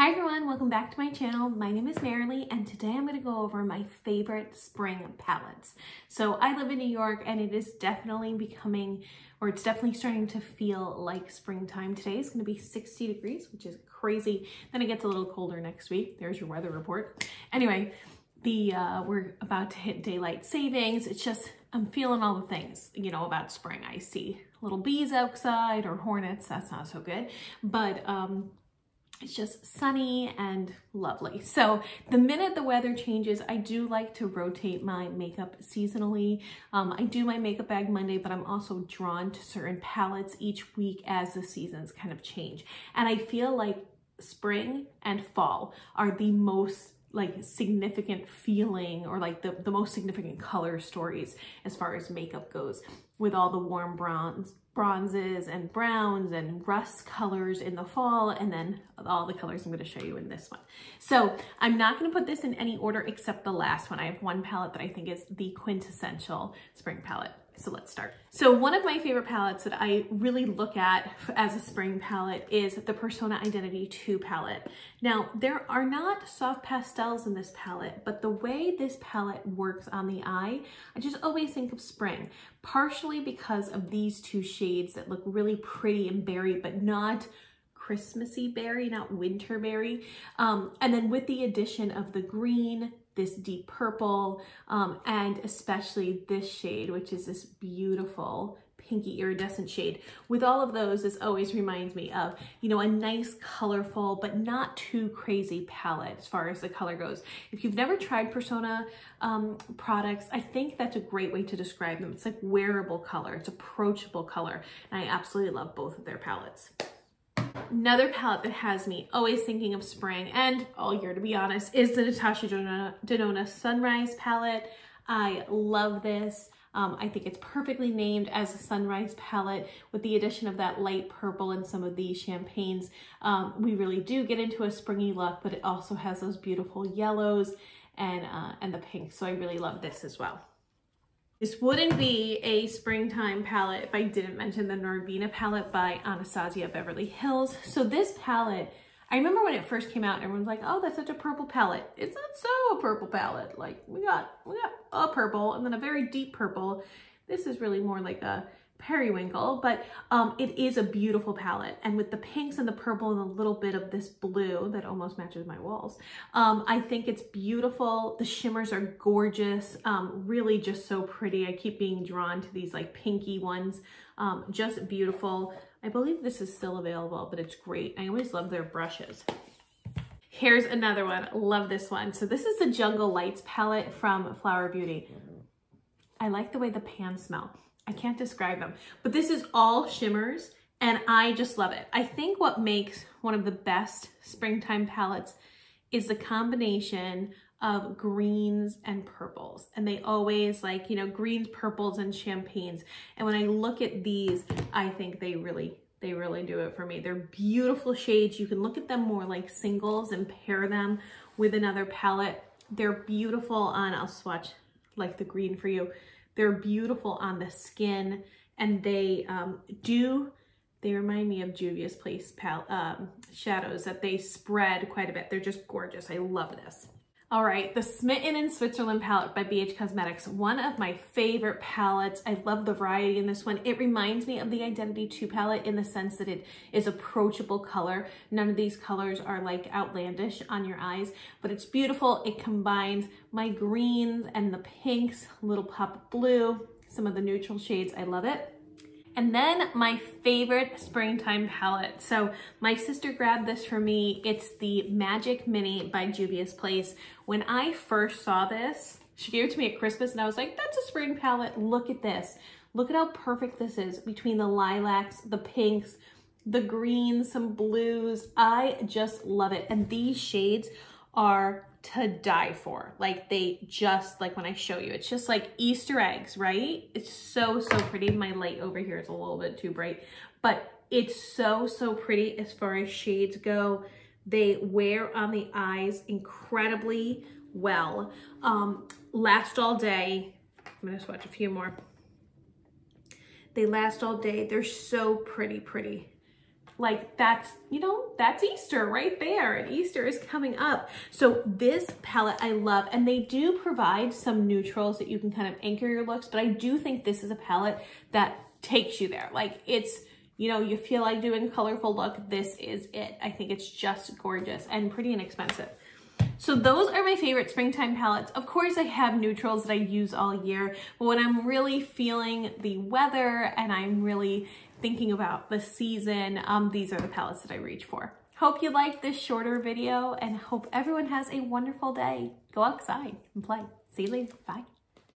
Hi everyone, welcome back to my channel. My name is Marilee and today I'm going to go over my favorite spring palettes. So I live in New York and it is definitely becoming, or it's definitely starting to feel like springtime. Today is going to be 60 degrees, which is crazy. Then it gets a little colder next week. There's your weather report. Anyway, we're about to hit daylight savings. It's just, I'm feeling all the things, you know, about spring. I see little bees outside or hornets. That's not so good, but it's just sunny and lovely. So the minute the weather changes, I do like to rotate my makeup seasonally. I do my makeup bag Monday, but I'm also drawn to certain palettes each week as the seasons kind of change. And I feel like spring and fall are the most significant feeling, or like the most significant color stories as far as makeup goes, with all the warm bronzes and browns and rust colors in the fall, and then all the colors I'm going to show you in this one. So I'm not going to put this in any order except the last one. I have one palette that I think is the quintessential spring palette. So let's start. So one of my favorite palettes that I really look at as a spring palette is the Persona Identity 2 palette. Now, there are not soft pastels in this palette, but the way this palette works on the eye, I just always think of spring, partially because of these two shades that look really pretty and berry, but not Christmassy berry, not winter berry. And then with the addition of the green, this deep purple, and especially this shade, which is this beautiful pinky iridescent shade. With all of those, this always reminds me of, you know, a nice, colorful, but not too crazy palette as far as the color goes. If you've never tried Persona products, I think that's a great way to describe them. It's like wearable color, it's approachable color, and I absolutely love both of their palettes. Another palette that has me always thinking of spring and all year, to be honest, is the Natasha Denona Sunrise palette. I love this. I think it's perfectly named as a sunrise palette. With the addition of that light purple and some of these champagnes, we really do get into a springy look, but it also has those beautiful yellows and the pink. So I really love this as well. This wouldn't be a springtime palette if I didn't mention the Norvina palette by Anastasia Beverly Hills. So this palette, I remember when it first came out, everyone's like, oh, that's such a purple palette. It's not so a purple palette. Like we got a purple and then a very deep purple. This is really more like a periwinkle, but it is a beautiful palette. And with the pinks and the purple and a little bit of this blue that almost matches my walls, I think it's beautiful. The shimmers are gorgeous, really just so pretty. I keep being drawn to these like pinky ones, just beautiful. I believe this is still available, but it's great. I always love their brushes. Here's another one. Love this one. So this is the Jungle Lights palette from Flower Beauty. I like the way the pans smell. I can't describe them, but this is all shimmers and I just love it. I think what makes one of the best springtime palettes is the combination of greens and purples. And they always like, you know, greens, purples, and champagnes. And when I look at these, I think they really do it for me. They're beautiful shades. You can look at them more like singles and pair them with another palette. They're beautiful on, I'll swatch like the green for you. They're beautiful on the skin, and they remind me of Juvia's Place shadows that they spread quite a bit. They're just gorgeous. I love this. All right, the Smitten in Switzerland palette by BH Cosmetics, one of my favorite palettes. I love the variety in this one. It reminds me of the Identity 2 palette in the sense that it is approachable color. None of these colors are like outlandish on your eyes, but it's beautiful. It combines my greens and the pinks, a little pop of blue, some of the neutral shades. I love it. And then my favorite springtime palette. So my sister grabbed this for me. It's the Magic Mini by Juvia's Place. When I first saw this, she gave it to me at Christmas and I was like, that's a spring palette. Look at this. Look at how perfect this is between the lilacs, the pinks, the greens, some blues. I just love it. And these shades are to die for. Like they just, like when I show you, it's just like Easter eggs, right? It's so pretty. My light over here is a little bit too bright, but it's so pretty as far as shades go. They wear on the eyes incredibly well. Last all day. I'm gonna swatch a few more. They last all day. They're so pretty. like that's, you know, that's Easter right there, and Easter is coming up. So this palette I love, and they do provide some neutrals that you can kind of anchor your looks, but I do think this is a palette that takes you there. Like it's, you know, you feel like doing a colorful look, this is it. I think it's just gorgeous and pretty inexpensive. So those are my favorite springtime palettes. Of course, I have neutrals that I use all year, but when I'm really feeling the weather and I'm really thinking about the season, these are the palettes that I reach for. Hope you liked this shorter video and hope everyone has a wonderful day. Go outside and play. See you later. Bye.